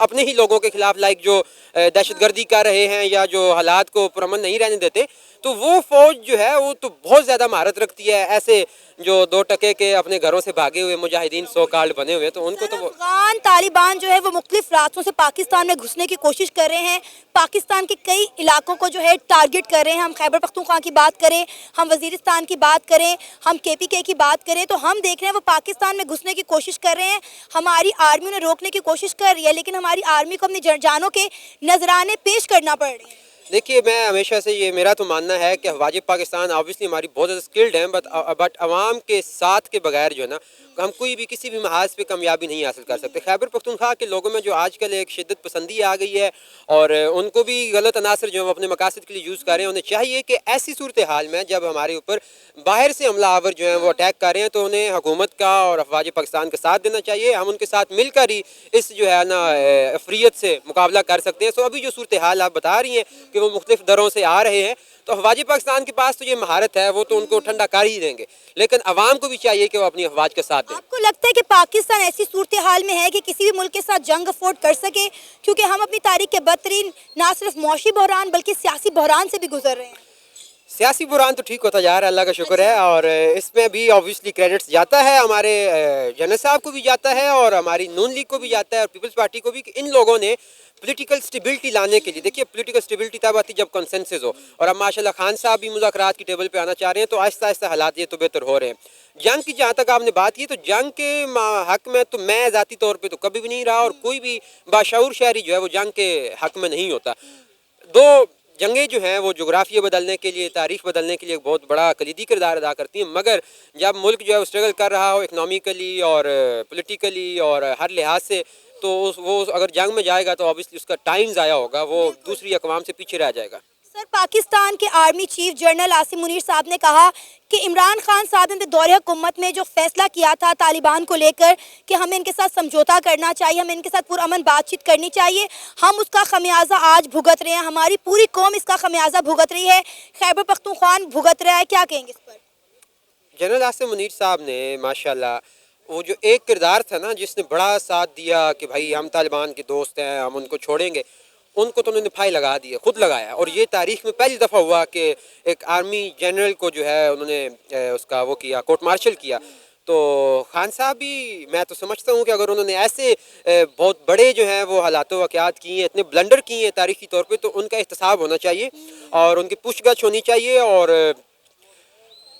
اپنے ہی لوگوں کے خلاف لائک جو دہشت گردی کر رہے ہیں یا جو حالات کو پرامن نہیں رہنے دیتے، تو وہ فوج جو ہے وہ تو بہت زیادہ مہارت رکھتی ہے. ایسے جو 2 ٹکے کے اپنے گھروں سے بھاگے ہوئے مجاہدین سو کالڈ بنے ہوئے، تو ان کو تو افغان طالبان جو ہے وہ مختلف راستوں سے پاکستان میں گھسنے کی کوشش کر رہے ہیں، پاکستان کے کئی علاقوں کو جو ہے ٹارگٹ کر رہے ہیں. ہم خیبر پختونخوا کی بات کریں، ہم وزیرستان کی بات کریں، ہم KPK کی بات کریں، تو ہم دیکھ رہے ہیں وہ پاکستان میں گھسنے کی کوشش کر رہے ہیں. ہماری آرمی انہیں روکنے کی کوشش کر رہی ہے، لیکن ہماری آرمی کو اپنی جانوں کے نذرانے پیش کرنا پڑ رہے ہیں. دیکھیے، میں ہمیشہ سے یہ میرا تو ماننا ہے کہ افواج پاکستان آبویسلی ہماری بہت زیادہ اسکلڈ ہیں، بٹ عوام کے ساتھ کے بغیر جو ہے نا ہم کوئی بھی کسی بھی محاذ پہ کامیابی نہیں حاصل کر سکتے. خیبر پختونخوا کے لوگوں میں جو آج کل ایک شدت پسندی آ گئی ہے اور ان کو بھی غلط عناصر جو اپنے مقاصد کے لیے یوز کر رہے ہیں، انہیں چاہیے کہ ایسی صورتحال میں جب ہمارے اوپر باہر سے حملہ آور جو ہیں وہ اٹیک کر رہے ہیں، تو انہیں حکومت کا اور افواج پاکستان کا ساتھ دینا چاہیے. ہم ان کے ساتھ مل کر ہی اس جو ہے نا افریت سے مقابلہ کر سکتے ہیں. سو ابھی جو صورتحال آپ بتا رہی ہیں کہ وہ مختلف دروں سے آ رہے ہیں، تو افواج پاکستان کے پاس تو یہ مہارت ہے، وہ تو ان کو ٹھنڈا کر ہی دیں گے، لیکن عوام کو بھی چاہیے کہ وہ اپنی افواج کا ساتھ دیں. آپ کو لگتا ہے کہ پاکستان ایسی صورتحال میں ہے کہ کسی بھی ملک کے ساتھ جنگ افورڈ کر سکے؟ کیونکہ ہم اپنی تاریخ کے بدترین نہ صرف معاشی بحران بلکہ سیاسی بحران سے بھی گزر رہے ہیں. سیاسی بحران تو ٹھیک ہوتا جا رہا ہے، اللہ کا شکر ہے، اور اس میں بھی آبویسلی کریڈٹس جاتا ہے ہمارے جنرل صاحب کو بھی جاتا ہے اور ہماری نون لیگ کو بھی جاتا ہے اور پیپلز پارٹی کو بھی، کہ ان لوگوں نے پولیٹیکل سٹیبلٹی لانے کے لیے، دیکھیے پولیٹیکل سٹیبلٹی تب آتی جب کنسنسس ہو، اور اب ماشاءاللہ خان صاحب بھی مذاکرات کی ٹیبل پہ آنا چاہ رہے ہیں، تو آہستہ آہستہ حالات یہ تو بہتر ہو رہے ہیں. جنگ کی جہاں تک آپ نے بات کی، تو جنگ کے حق میں تو میں ذاتی طور پہ تو کبھی بھی نہیں رہا، اور کوئی بھی باشعور شہری جو ہے وہ جنگ کے حق میں نہیں ہوتا. دو جنگیں جو ہیں وہ جغرافیہ بدلنے کے لیے، تاریخ بدلنے کے لیے بہت بڑا کلیدی کردار ادا کرتی ہیں، مگر جب ملک جو ہے وہ اسٹرگل کر رہا ہو اکنامیکلی اور پولیٹیکلی اور ہر لحاظ سے، تو وہ اگر جنگ میں جائے گا تو obviously اس کا ٹائم ضائع ہوگا، وہ دوسری اقوام سے پیچھے رہ جائے گا. سر، پاکستان کے army chief general Asim Munir صاحب نے کہا کہ عمران خان صاحب نے دور حکومت میں جو فیصلہ کیا تھا طالبان کو لے کر کہ ہمیں ان کے ساتھ سمجھوتا کرنا چاہیے، ہمیں ان کے ساتھ پرامن بات چیت کرنی چاہیے، ہم اس کا خمیازہ آج بھگت رہے ہیں، ہماری پوری قوم اس کا خمیازہ بھگت رہی ہے، خیبر پختونخوا بھگت رہا ہے. کیا کہیں گے اس پر؟ جنرل عاصم منیر صاحب نے ماشاءاللہ وہ جو ایک کردار تھا نا جس نے بڑا ساتھ دیا کہ بھائی ہم طالبان کے دوست ہیں، ہم ان کو چھوڑیں گے، ان کو تو انہوں نے پھائی لگا دی، خود لگایا. اور یہ تاریخ میں پہلی دفعہ ہوا کہ ایک آرمی جنرل کو جو ہے انہوں نے اس کا وہ کیا، کورٹ مارشل کیا. تو خان صاحب بھی میں تو سمجھتا ہوں کہ اگر انہوں نے ایسے بہت بڑے جو ہیں وہ حالات و واقعات کیے ہیں، اتنے بلنڈر کیے ہیں تاریخی طور پہ، تو ان کا احتساب ہونا چاہیے اور ان کی پوچھ گچھ ہونی چاہیے، اور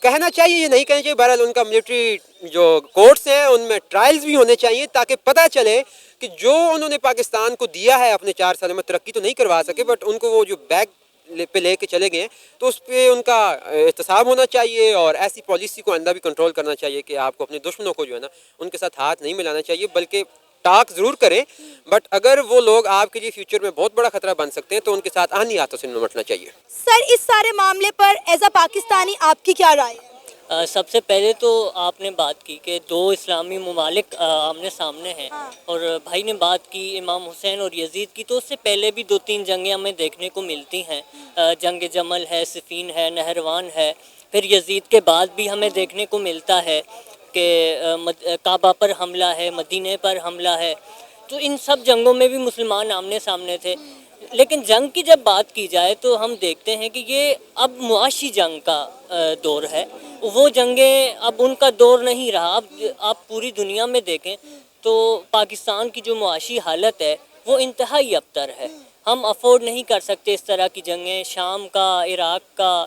کہنا چاہیے، یہ نہیں کہنا چاہیے. بہرحال ان کا ملٹری جو کورٹس ہیں ان میں ٹرائلز بھی ہونے چاہیے تاکہ پتہ چلے کہ جو انہوں نے پاکستان کو دیا ہے اپنے 4 سال میں، ترقی تو نہیں کروا سکے، بٹ ان کو وہ جو بیگ پہ لے کے چلے گئے ہیں، تو اس پہ ان کا احتساب ہونا چاہیے. اور ایسی پالیسی کو آئندہ بھی کنٹرول کرنا چاہیے کہ آپ کو اپنے دشمنوں کو جو ہے نا ان کے ساتھ ہاتھ نہیں ملانا چاہیے، بلکہ ٹاک ضرور کریں، بٹ اگر وہ لوگ آپ کے لیے فیوچر میں بہت بڑا خطرہ بن سکتے ہیں تو ان کے ساتھ آہنی ہاتھوں سے نمٹنا چاہیے. سر، اس سارے معاملے پر ایز اے پاکستانی آپ کی کیا رائے ہے؟ سب سے پہلے تو آپ نے بات کی کہ 2 اسلامی ممالک آمنے سامنے ہیں، اور بھائی نے بات کی امام حسین اور یزید کی، تو اس سے پہلے بھی 2-3 جنگیں ہمیں دیکھنے کو ملتی ہیں. جنگ جمل ہے، صفین ہے، نہروان ہے، پھر یزید کے بعد بھی ہمیں دیکھنے کو ملتا ہے کہ کعبہ پر حملہ ہے، مدینے پر حملہ ہے. تو ان سب جنگوں میں بھی مسلمان آمنے سامنے تھے. لیکن جنگ کی جب بات کی جائے تو ہم دیکھتے ہیں کہ یہ اب معاشی جنگ کا دور ہے. وہ جنگیں اب ان کا دور نہیں رہا. اب آپ پوری دنیا میں دیکھیں تو پاکستان کی جو معاشی حالت ہے وہ انتہائی ابتر ہے. ہم افورڈ نہیں کر سکتے اس طرح کی جنگیں. شام کا، عراق کا،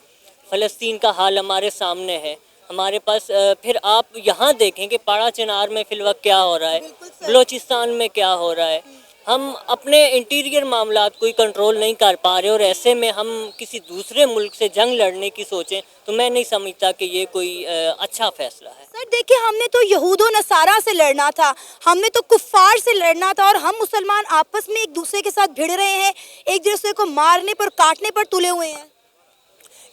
فلسطین کا حال ہمارے سامنے ہے. ہمارے پاس پھر آپ یہاں دیکھیں کہ پاڑا چنار میں فی الوقت کیا ہو رہا ہے، بلوچستان میں کیا ہو رہا ہے. ہم اپنے انٹیریئر معاملات کو ہی کنٹرول نہیں کر پا رہے، اور ایسے میں ہم کسی دوسرے ملک سے جنگ لڑنے کی سوچیں تو میں نہیں سمجھتا کہ یہ کوئی اچھا فیصلہ ہے. سر دیکھیں، ہم نے تو یہود و نصارہ سے لڑنا تھا، ہم نے تو کفار سے لڑنا تھا، اور ہم مسلمان آپس میں ایک دوسرے کے ساتھ بھڑ رہے ہیں، ایک دوسرے کو مارنے پر کاٹنے پر تلے ہوئے ہیں.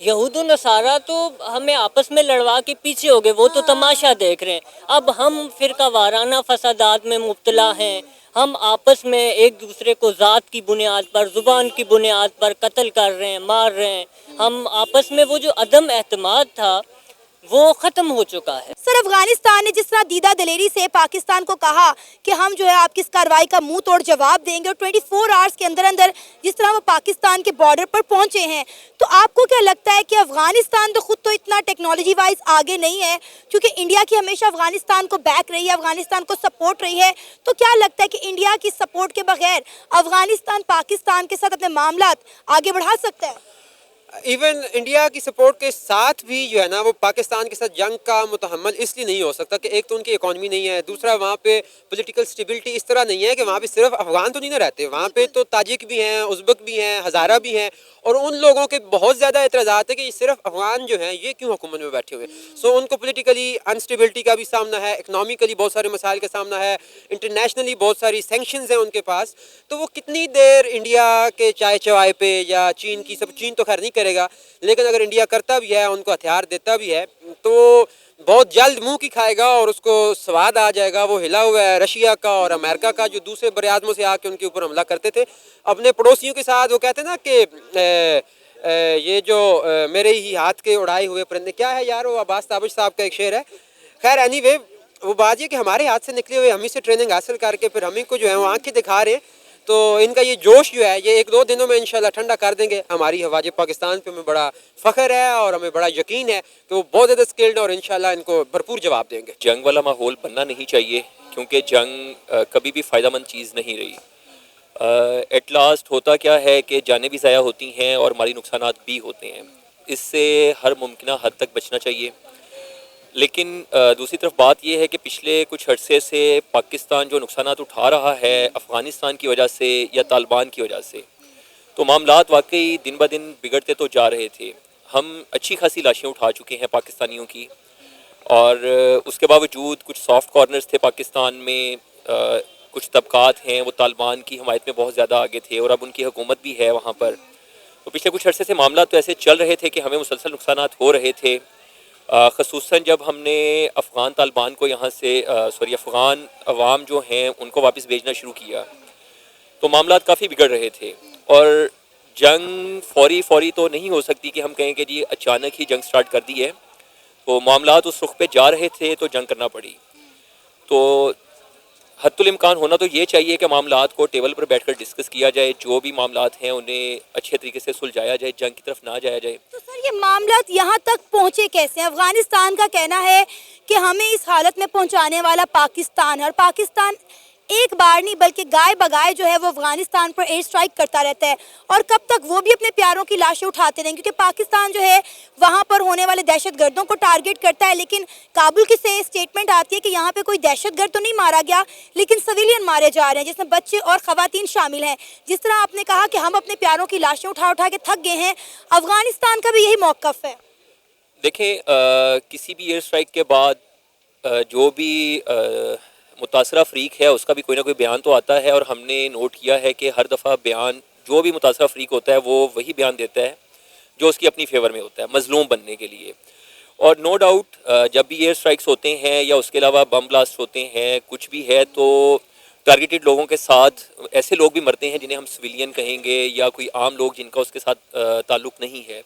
یہود و نصارہ تو ہمیں آپس میں لڑوا کے پیچھے ہو گئے، وہ تو تماشا دیکھ رہے ہیں. اب ہم فرقہ وارانہ فسادات میں مبتلا ہیں. ہم آپس میں ایک دوسرے کو ذات کی بنیاد پر، زبان کی بنیاد پر قتل کر رہے ہیں، مار رہے ہیں. ہم آپس میں وہ جو عدم اعتماد تھا وہ ختم ہو چکا ہے۔ سر افغانستان نے جس طرح دیدہ دلیری سے پاکستان کو کہا کہ ہم جو ہے آپ کی اس کارروائی کا منہ توڑ جواب دیں گے اور 24 آورز کے اندر اندر جس طرح وہ پاکستان کے بارڈر پر پہنچے ہیں، تو آپ کو کیا لگتا ہے کہ افغانستان تو خود تو اتنا ٹیکنالوجی وائز آگے نہیں ہے، کیونکہ انڈیا کی ہمیشہ افغانستان کو بیک رہی ہے، افغانستان کو سپورٹ رہی ہے، تو کیا لگتا ہے کہ انڈیا کی سپورٹ کے بغیر افغانستان پاکستان کے ساتھ اپنے معاملات آگے بڑھا سکتا ہے؟ ایون انڈیا کی سپورٹ کے ساتھ بھی جو ہے نا وہ پاکستان کے ساتھ جنگ کا متحمل اس لیے نہیں ہو سکتا کہ ایک تو ان کی اکانومی نہیں ہے، دوسرا وہاں پہ پولیٹیکل سٹیبلٹی اس طرح نہیں ہے کہ وہاں پہ صرف افغان تو نہیں نہ رہتے، وہاں پہ تو تاجک بھی ہیں، ازبک بھی ہیں، ہزارہ بھی ہیں، اور ان لوگوں کے بہت زیادہ اعتراضات ہیں کہ یہ صرف افغان جو ہیں یہ کیوں حکومت میں بیٹھے ہوئے، سو ان کو پولیٹیکلی انسٹیبلٹی کا بھی سامنا ہے، اکنامیکلی بہت سارے مسائل کا سامنا ہے، انٹرنیشنلی بہت ساری سینکشنز ہیں ان کے پاس، تو وہ کتنی دیر انڈیا کے چائے چوائے پہ یا چین کی چین تو خیر نہیں کرے گا، لیکن اگر انڈیا کرتا بھی ہے، ان کو ہتھیار دیتا بھی ہے، تو بہت جلد منہ کی کھائے گا اور اس کو سواد آ جائے گا۔ وہ ہلا ہوا ہے رشیا کا اور امریکہ کا، جو دوسرے براعظموں سے آ کے ان کے اوپر حملہ کرتے تھے اپنے پڑوسیوں کے ساتھ، وہ کہتے ہیں نا کہ یہ جو میرے ہی ہاتھ کے اڑائے ہوئے پرندے، کیا ہے یار وہ عباس تابش صاحب کا ایک شعر ہے، خیر اینی وے وہ بات یہ کہ ہمارے ہاتھ سے نکلے ہوئے، ہم ہی سے ٹریننگ حاصل کر کے پھر ہم ہی کو جو ہے وہ آنکھیں دکھا رہے ہیں، تو ان کا یہ جوش جو ہے یہ ایک دو دنوں میں انشاءاللہ ٹھنڈا کر دیں گے۔ ہماری افواج پاکستان پہ ہمیں بڑا فخر ہے اور ہمیں بڑا یقین ہے کہ وہ بہت زیادہ اسکلڈ ہیں اور انشاءاللہ ان کو بھرپور جواب دیں گے۔ جنگ والا ماحول بننا نہیں چاہیے، کیونکہ جنگ کبھی بھی فائدہ مند چیز نہیں رہی۔ ایٹ لاسٹ ہوتا کیا ہے کہ جانیں بھی ضائع ہوتی ہیں اور مالی نقصانات بھی ہوتے ہیں، اس سے ہر ممکنہ حد تک بچنا چاہیے۔ لیکن دوسری طرف بات یہ ہے کہ پچھلے کچھ عرصے سے پاکستان جو نقصانات اٹھا رہا ہے افغانستان کی وجہ سے یا طالبان کی وجہ سے، تو معاملات واقعی دن بہ دن بگڑتے تو جا رہے تھے۔ ہم اچھی خاصی لاشیں اٹھا چکے ہیں پاکستانیوں کی، اور اس کے باوجود کچھ سافٹ کارنرز تھے پاکستان میں، کچھ طبقات ہیں وہ طالبان کی حمایت میں بہت زیادہ آگے تھے، اور اب ان کی حکومت بھی ہے وہاں پر۔ تو پچھلے کچھ عرصے سے معاملات تو ایسے چل رہے تھے کہ ہمیں مسلسل نقصانات ہو رہے تھے، خصوصاً جب ہم نے افغان طالبان کو یہاں سے افغان عوام جو ہیں ان کو واپس بھیجنا شروع کیا، تو معاملات کافی بگڑ رہے تھے۔ اور جنگ فوری تو نہیں ہو سکتی کہ ہم کہیں کہ جی اچانک ہی جنگ سٹارٹ کر دی ہے، تو معاملات اس رخ پہ جا رہے تھے تو جنگ کرنا پڑی۔ تو حتی الامکان ہونا تو یہ چاہیے کہ معاملات کو ٹیبل پر بیٹھ کر ڈسکس کیا جائے، جو بھی معاملات ہیں انہیں اچھے طریقے سے سلجھایا جائے، جنگ کی طرف نہ جایا جائے۔ تو سر یہ معاملات یہاں تک پہنچے کیسے ہیں؟ افغانستان کا کہنا ہے کہ ہمیں اس حالت میں پہنچانے والا پاکستان ہے، اور پاکستان ایک بار نہیں بلکہ گائے بگائے جو ہے وہ افغانستان پر ایئر اسٹرائک کرتا رہتا ہے، اور کب تک وہ بھی اپنے پیاروں کی لاشیں اٹھاتے رہیں، کیونکہ پاکستان جو ہے وہاں پر ہونے والے دہشت گردوں کو ٹارگٹ کرتا ہے، لیکن کابل کی سے اسٹیٹمنٹ آتی ہے کہ یہاں پہ کوئی دہشت گرد تو نہیں مارا گیا لیکن سویلین مارے جا رہے ہیں، جس میں بچے اور خواتین شامل ہیں۔ جس طرح آپ نے کہا کہ ہم اپنے پیاروں کی لاشیں اٹھا اٹھا کے تھک گئے ہیں، افغانستان کا بھی یہی موقف ہے۔ دیکھیں کسی بھی ایئر اسٹرائک کے بعد جو بھی متاثرہ فریق ہے اس کا بھی کوئی نہ کوئی بیان تو آتا ہے، اور ہم نے نوٹ کیا ہے کہ ہر دفعہ بیان جو بھی متاثرہ فریق ہوتا ہے وہ وہی بیان دیتا ہے جو اس کی اپنی فیور میں ہوتا ہے، مظلوم بننے کے لیے۔ اور نو ڈاؤٹ جب بھی ایئر اسٹرائکس ہوتے ہیں یا اس کے علاوہ بم بلاسٹ ہوتے ہیں، کچھ بھی ہے، تو ٹارگیٹڈ لوگوں کے ساتھ ایسے لوگ بھی مرتے ہیں جنہیں ہم سویلین کہیں گے، یا کوئی عام لوگ جن کا اس کے ساتھ تعلق نہیں ہے۔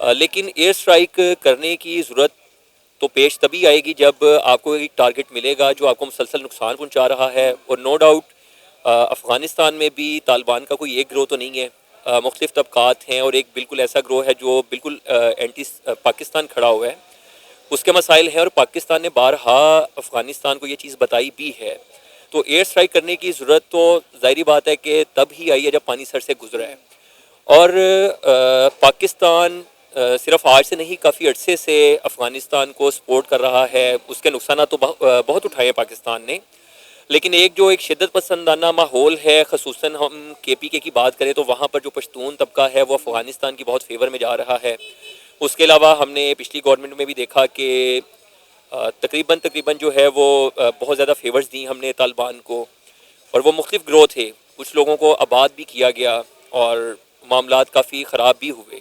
لیکن ایئر اسٹرائک کرنے کی ضرورت تو پیش تبھی آئے گی جب آپ کو ایک ٹارگٹ ملے گا جو آپ کو مسلسل نقصان پہنچا رہا ہے۔ اور نو ڈاؤٹ افغانستان میں بھی طالبان کا کوئی ایک گروہ تو نہیں ہے، مختلف طبقات ہیں، اور ایک بالکل ایسا گروہ ہے جو بالکل اینٹی پاکستان کھڑا ہوا ہے، اس کے مسائل ہیں، اور پاکستان نے بارہا افغانستان کو یہ چیز بتائی بھی ہے۔ تو ایئر اسٹرائک کرنے کی ضرورت تو ظاہری بات ہے کہ تب ہی آئی ہے جب پانی سر سے گزرا ہے۔ اور پاکستان صرف آج سے نہیں، کافی عرصے سے افغانستان کو سپورٹ کر رہا ہے، اس کے نقصانات تو بہت اٹھائے ہیں پاکستان نے، لیکن ایک شدت پسندانہ ماحول ہے، خصوصاً ہم کے پی کے کی بات کریں تو وہاں پر جو پشتون طبقہ ہے وہ افغانستان کی بہت فیور میں جا رہا ہے۔ اس کے علاوہ ہم نے پچھلی گورنمنٹ میں بھی دیکھا کہ تقریباً جو ہے وہ بہت زیادہ فیورز دیں ہم نے طالبان کو، اور وہ مختلف گروہ تھے، کچھ لوگوں کو آباد بھی کیا گیا اور معاملات کافی خراب بھی ہوئے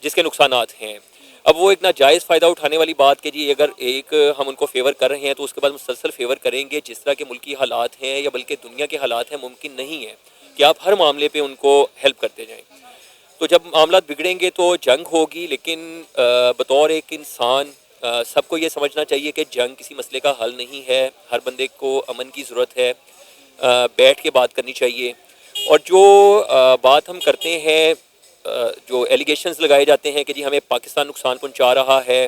جس کے نقصانات ہیں۔ اب وہ ایک ناجائز فائدہ اٹھانے والی بات کہ جی اگر ایک ہم ان کو فیور کر رہے ہیں تو اس کے بعد مسلسل فیور کریں گے جس طرح کے ملکی حالات ہیں یا بلکہ دنیا کے حالات ہیں، ممکن نہیں ہے کہ آپ ہر معاملے پہ ان کو ہیلپ کرتے جائیں۔ تو جب معاملات بگڑیں گے تو جنگ ہوگی، لیکن بطور ایک انسان سب کو یہ سمجھنا چاہیے کہ جنگ کسی مسئلے کا حل نہیں ہے. ہر بندے کو امن کی ضرورت ہے, بیٹھ کے بات کرنی چاہیے. اور جو بات ہم کرتے ہیں, جو ایلیگیشنز لگائے جاتے ہیں کہ جی ہمیں پاکستان نقصان پہنچا رہا ہے,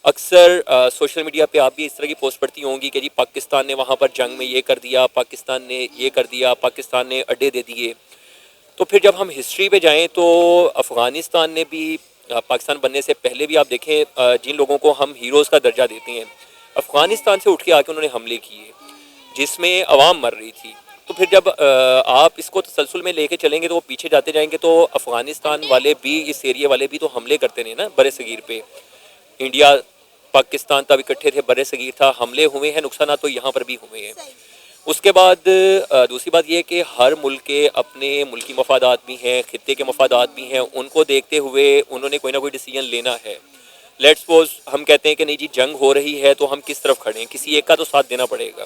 اکثر سوشل میڈیا پہ آپ بھی اس طرح کی پوسٹ پڑھتی ہوں گی کہ جی پاکستان نے وہاں پر جنگ میں یہ کر دیا, پاکستان نے یہ کر دیا, پاکستان نے اڈے دے دیے. تو پھر جب ہم ہسٹری پہ جائیں تو افغانستان نے بھی پاکستان بننے سے پہلے بھی آپ دیکھیں جن لوگوں کو ہم ہیروز کا درجہ دیتے ہیں, افغانستان سے اٹھ کے آ کے انہوں نے حملے کیے جس میں عوام مر رہی تھی. تو پھر جب آپ اس کو تسلسل میں لے کے چلیں گے تو وہ پیچھے جاتے جائیں گے, تو افغانستان والے بھی, اس ایریے والے بھی تو حملے کرتے رہے نا بر صغیر پہ. انڈیا پاکستان تب اکٹھے تھے, بر صغیر تھا, حملے ہوئے ہیں, نقصانات تو یہاں پر بھی ہوئے ہیں. اس کے بعد دوسری بات یہ کہ ہر ملک کے اپنے ملکی مفادات بھی ہیں, خطے کے مفادات بھی ہیں, ان کو دیکھتے ہوئے انہوں نے کوئی نہ کوئی ڈیسیجن لینا ہے. لیٹس سپوز ہم کہتے ہیں کہ نہیں جی جنگ ہو رہی ہے تو ہم کس طرف کھڑے ہیں, کسی ایک کا تو ساتھ دینا پڑے گا.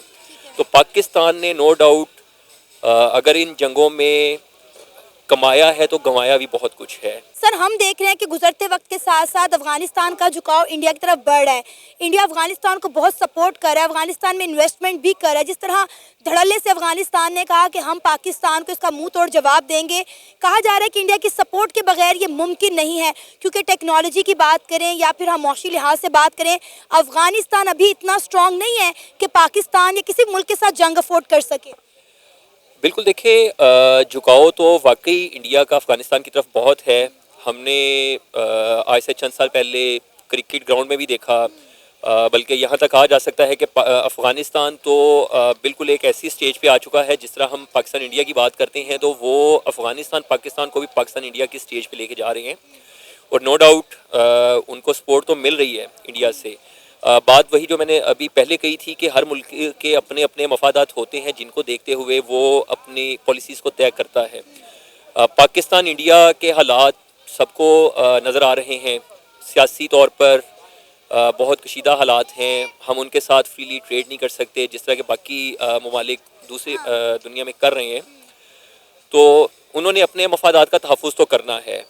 تو پاکستان نے نو ڈاؤٹ اگر ان جنگوں میں کمایا ہے تو گنوایا بھی بہت کچھ ہے. سر ہم دیکھ رہے ہیں کہ گزرتے وقت کے ساتھ ساتھ افغانستان کا جھکاؤ انڈیا کی طرف بڑھ رہا ہے. انڈیا افغانستان کو بہت سپورٹ کر رہا ہے, افغانستان میں انویسٹمنٹ بھی کر رہا ہے. جس طرح دھڑلے سے افغانستان نے کہا کہ ہم پاکستان کو اس کا منہ توڑ جواب دیں گے, کہا جا رہا ہے کہ انڈیا کی سپورٹ کے بغیر یہ ممکن نہیں ہے, کیونکہ ٹیکنالوجی کی بات کریں یا پھر ہم معاشی لحاظ سے بات کریں, افغانستان ابھی اتنا اسٹرانگ نہیں ہے کہ پاکستان یا کسی ملک کے ساتھ جنگ افورڈ کر سکے. بالکل, دیکھیں جھکاؤ تو واقعی انڈیا کا افغانستان کی طرف بہت ہے. ہم نے آج سے چند سال پہلے کرکٹ گراؤنڈ میں بھی دیکھا, بلکہ یہاں تک کہا جا سکتا ہے کہ افغانستان تو بالکل ایک ایسی سٹیج پہ آ چکا ہے جس طرح ہم پاکستان انڈیا کی بات کرتے ہیں تو وہ افغانستان پاکستان کو بھی پاکستان انڈیا کی سٹیج پہ لے کے جا رہے ہیں. اور نو ڈاؤٹ ان کو سپورٹ تو مل رہی ہے انڈیا سے. بات وہی جو میں نے ابھی پہلے کہی تھی کہ ہر ملک کے اپنے اپنے مفادات ہوتے ہیں جن کو دیکھتے ہوئے وہ اپنی پالیسیز کو طے کرتا ہے. پاکستان انڈیا کے حالات سب کو نظر آ رہے ہیں. سیاسی طور پر بہت کشیدہ حالات ہیں, ہم ان کے ساتھ فریلی ٹریڈ نہیں کر سکتے جس طرح کہ باقی ممالک دوسرے دنیا میں کر رہے ہیں. تو انہوں نے اپنے مفادات کا تحفظ تو کرنا ہے,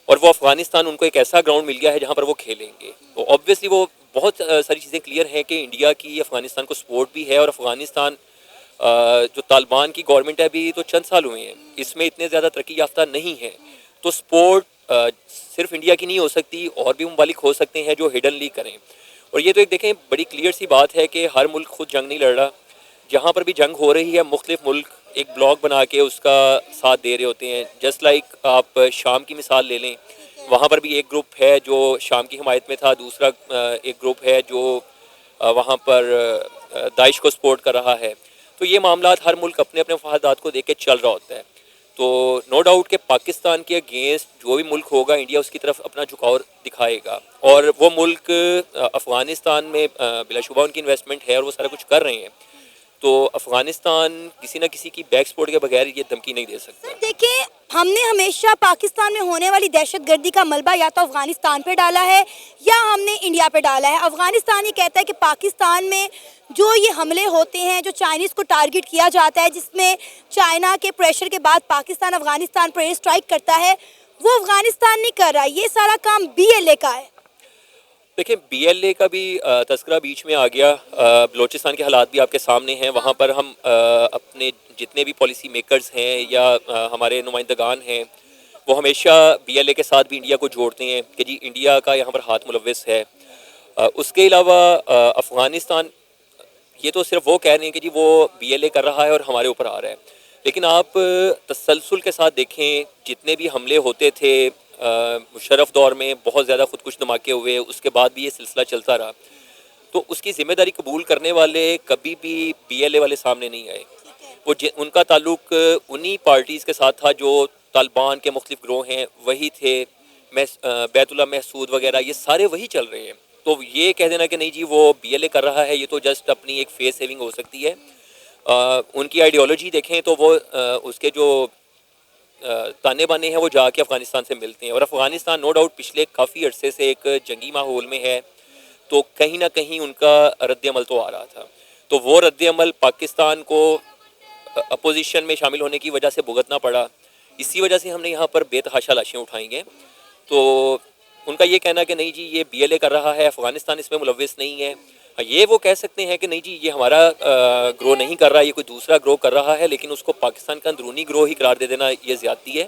اور وہ افغانستان ان کو ایک ایسا گراؤنڈ مل گیا ہے جہاں پر وہ کھیلیں گے. تو آبویسلی وہ بہت ساری چیزیں کلیئر ہیں کہ انڈیا کی افغانستان کو سپورٹ بھی ہے, اور افغانستان جو طالبان کی گورنمنٹ ہے ابھی تو چند سال ہوئے ہیں, اس میں اتنے زیادہ ترقی یافتہ نہیں ہے. تو سپورٹ صرف انڈیا کی نہیں ہو سکتی, اور بھی ممالک ہو سکتے ہیں جو ہڈنلی کریں. اور یہ تو ایک دیکھیں بڑی کلیئر سی بات ہے کہ ہر ملک خود جنگ نہیں لڑ رہا. جہاں پر بھی جنگ ہو رہی ہے مختلف ملک ایک بلاک بنا کے اس کا ساتھ دے رہے ہوتے ہیں. جسٹ لائک آپ شام کی مثال لے لیں, وہاں پر بھی ایک گروپ ہے جو شام کی حمایت میں تھا, دوسرا ایک گروپ ہے جو وہاں پر داعش کو سپورٹ کر رہا ہے. تو یہ معاملات ہر ملک اپنے اپنے مفادات کو دیکھ کے چل رہا ہوتا ہے. تو نو ڈاؤٹ کہ پاکستان کے اگینسٹ جو بھی ملک ہوگا انڈیا اس کی طرف اپنا جھکاؤ دکھائے گا, اور وہ ملک افغانستان میں بلا شبہ ان کی انویسٹمنٹ ہے اور وہ سارا کچھ کر رہے ہیں. تو افغانستان کسی نہ کسی کی بیک سپورٹ کے بغیر یہ دھمکی نہیں دے سکتا. دیکھیں ہم نے ہمیشہ پاکستان میں ہونے والی دہشت گردی کا ملبہ یا تو افغانستان پہ ڈالا ہے یا ہم نے انڈیا پہ ڈالا ہے. افغانستان یہ کہتا ہے کہ پاکستان میں جو یہ حملے ہوتے ہیں, جو چائنیز کو ٹارگٹ کیا جاتا ہے, جس میں چائنا کے پریشر کے بعد پاکستان افغانستان پر ایئر اسٹرائک کرتا ہے, وہ افغانستان نہیں کر رہا. یہ سارا کام BLA کا ہے. دیکھیں BLA کا بھی تذکرہ بیچ میں آ گیا. بلوچستان کے حالات بھی آپ کے سامنے ہیں. وہاں پر ہم اپنے جتنے بھی پالیسی میکرز ہیں یا ہمارے نمائندگان ہیں وہ ہمیشہ BLA کے ساتھ بھی انڈیا کو جوڑتے ہیں کہ جی انڈیا کا یہاں پر ہاتھ ملوث ہے. اس کے علاوہ افغانستان یہ تو صرف وہ کہہ رہے ہیں کہ جی وہ BLA کر رہا ہے اور ہمارے اوپر آ رہا ہے, لیکن آپ تسلسل کے ساتھ دیکھیں جتنے بھی حملے ہوتے تھے مشرف دور میں بہت زیادہ خودکش دھماکے ہوئے, اس کے بعد بھی یہ سلسلہ چلتا رہا. تو اس کی ذمہ داری قبول کرنے والے کبھی بھی BLA والے سامنے نہیں آئے. وہ ان کا تعلق انہی پارٹیز کے ساتھ تھا جو طالبان کے مختلف گروہ ہیں وہی تھے, بیت اللہ محسود وغیرہ یہ سارے وہی چل رہے ہیں. تو یہ کہہ دینا کہ نہیں جی وہ BLA کر رہا ہے یہ تو جسٹ اپنی ایک فیس سیونگ ہو سکتی ہے. ان کی آئیڈیالوجی دیکھیں تو وہ اس کے جو تانے بانے ہیں وہ جا کے افغانستان سے ملتے ہیں. اور افغانستان نو ڈاؤٹ پچھلے کافی عرصے سے ایک جنگی ماحول میں ہے, تو کہیں نہ کہیں ان کا رد عمل تو آ رہا تھا. تو وہ رد عمل پاکستان کو اپوزیشن میں شامل ہونے کی وجہ سے بھگتنا پڑا. اسی وجہ سے ہم نے یہاں پر بے تحاشا لاشیں اٹھائیں گے. تو ان کا یہ کہنا کہ نہیں جی یہ BLA کر رہا ہے، افغانستان اس میں ملوث نہیں ہے. یہ وہ کہہ سکتے ہیں کہ نہیں جی یہ ہمارا گرو نہیں کر رہا، یہ کوئی دوسرا گرو کر رہا ہے، لیکن اس کو پاکستان کا اندرونی گروہ ہی قرار دے دینا یہ زیادتی ہے،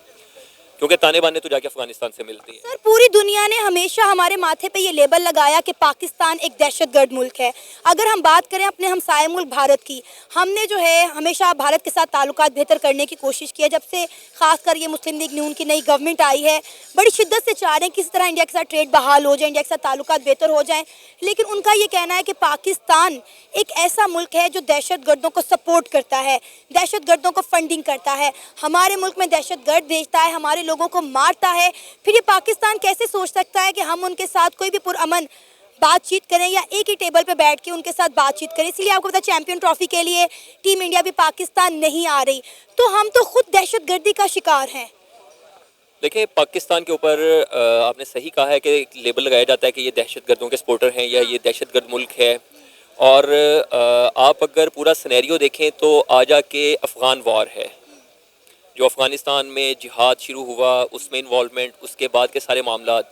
کیونکہ تانے بانے تو جا کے افغانستان سے ملتی ہیں. سر پوری دنیا نے ہمیشہ ہمارے ماتھے پہ یہ لیبل لگایا کہ پاکستان ایک دہشت گرد ملک ہے. اگر ہم بات کریں اپنے ہمسائے ملک بھارت کی، ہم نے جو ہے ہمیشہ بھارت کے ساتھ تعلقات بہتر کرنے کی کوشش کی ہے. جب سے خاص کر یہ مسلم لیگ نون کی نئی گورنمنٹ آئی ہے، بڑی شدت سے چاہ رہے ہیں کسی طرح انڈیا کے ساتھ ٹریڈ بحال ہو جائے، انڈیا کے ساتھ تعلقات بہتر ہو جائیں. لیکن ان کا یہ کہنا ہے کہ پاکستان ایک ایسا ملک ہے جو دہشت گردوں کو سپورٹ کرتا ہے، دہشت گردوں کو فنڈنگ کرتا ہے، ہمارے ملک میں دہشت گرد بھیجتا ہے، ہمارے لوگوں کو مارتا ہے. پھر یہ پاکستان کیسے سوچ سکتا ہے کہ ہم ان کے ساتھ کوئی بھی پرامن بات چیت کریں یا ایک ہی ٹیبل پہ بیٹھ کے ان کے ساتھ بات چیت کریں. اسی لیے آپ کو پتا چیمپئن ٹرافی کے لیے ٹیم انڈیا بھی پاکستان نہیں آ رہی. تو ہم تو خود دہشت گردی کا شکار ہیں. دیکھیں پاکستان کے اوپر آپ نے صحیح کہا ہے کہ لیبل لگایا جاتا ہے کہ یہ دہشت گردوں کے سپورٹر ہیں یا یہ دہشت گرد ملک ہے. اور آپ اگر پورا سینیریو دیکھیں تو آ جا کے افغان وار ہے جو افغانستان میں جہاد شروع ہوا، اس میں انوالومنٹ، اس کے بعد کے سارے معاملات.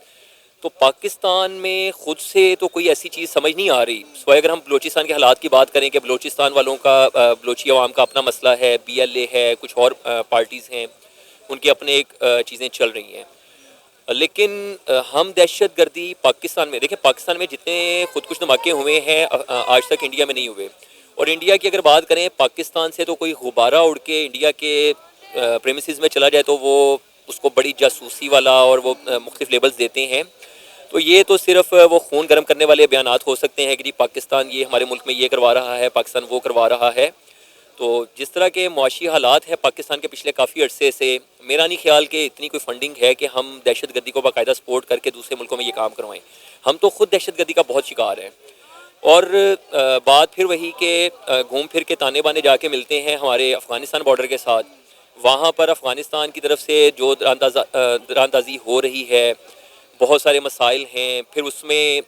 تو پاکستان میں خود سے تو کوئی ایسی چیز سمجھ نہیں آ رہی. سوائے اگر ہم بلوچستان کے حالات کی بات کریں کہ بلوچستان والوں کا بلوچی عوام کا اپنا مسئلہ ہے، BLA ہے، کچھ اور پارٹیز ہیں، ان کی اپنے ایک چیزیں چل رہی ہیں. لیکن ہم دہشت گردی پاکستان میں دیکھیں، پاکستان میں جتنے خودکش دھماکے ہوئے ہیں آج تک انڈیا میں نہیں ہوئے. اور انڈیا کی اگر بات کریں پاکستان سے تو کوئی غبارہ اڑ کے انڈیا کے پریمیسز میں چلا جائے تو وہ اس کو بڑی جاسوسی والا اور وہ مختلف لیبلز دیتے ہیں. تو یہ تو صرف وہ خون گرم کرنے والے بیانات ہو سکتے ہیں کہ جی پاکستان یہ ہمارے ملک میں یہ کروا رہا ہے، پاکستان وہ کروا رہا ہے. تو جس طرح کے معاشی حالات ہیں پاکستان کے پچھلے کافی عرصے سے، میرا نہیں خیال کہ اتنی کوئی فنڈنگ ہے کہ ہم دہشت گردی کو باقاعدہ سپورٹ کر کے دوسرے ملکوں میں یہ کام کروائیں. ہم تو خود دہشت گردی کا بہت شکار ہیں. اور بات پھر وہی کہ گھوم پھر کے تانے بانے جا کے ملتے ہیں ہمارے افغانستان بارڈر کے ساتھ. وہاں پر افغانستان کی طرف سے جو دراندازی ہو رہی ہے، بہت سارے مسائل ہیں، پھر اس میں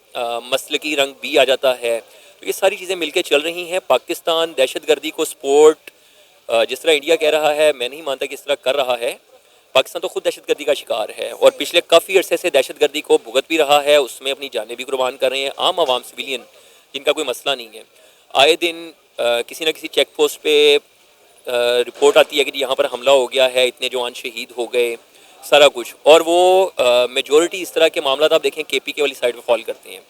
مسلکی رنگ بھی آ جاتا ہے. تو یہ ساری چیزیں مل کے چل رہی ہیں. پاکستان دہشت گردی کو سپورٹ جس طرح انڈیا کہہ رہا ہے، میں نہیں مانتا کہ اس طرح کر رہا ہے. پاکستان تو خود دہشت گردی کا شکار ہے اور پچھلے کافی عرصے سے دہشت گردی کو بھگت بھی رہا ہے، اس میں اپنی جانیں بھی قربان کر رہے ہیں. عام عوام سویلین جن کا کوئی مسئلہ نہیں ہے، آئے دن کسی نہ کسی چیک پوسٹ پہ رپورٹ آتی ہے کہ یہاں پر حملہ ہو گیا ہے، اتنے جوان شہید ہو گئے، سارا کچھ. اور وہ میجورٹی اس طرح کے معاملات آپ دیکھیں KPK والی سائڈ پہ فال کرتے ہیں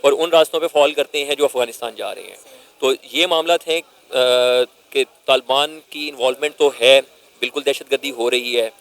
اور ان راستوں پہ فال کرتے ہیں جو افغانستان جا رہے ہیں. تو یہ معاملات ہیں کہ طالبان کی انوالومنٹ تو ہے، بالکل دہشت گردی ہو رہی ہے.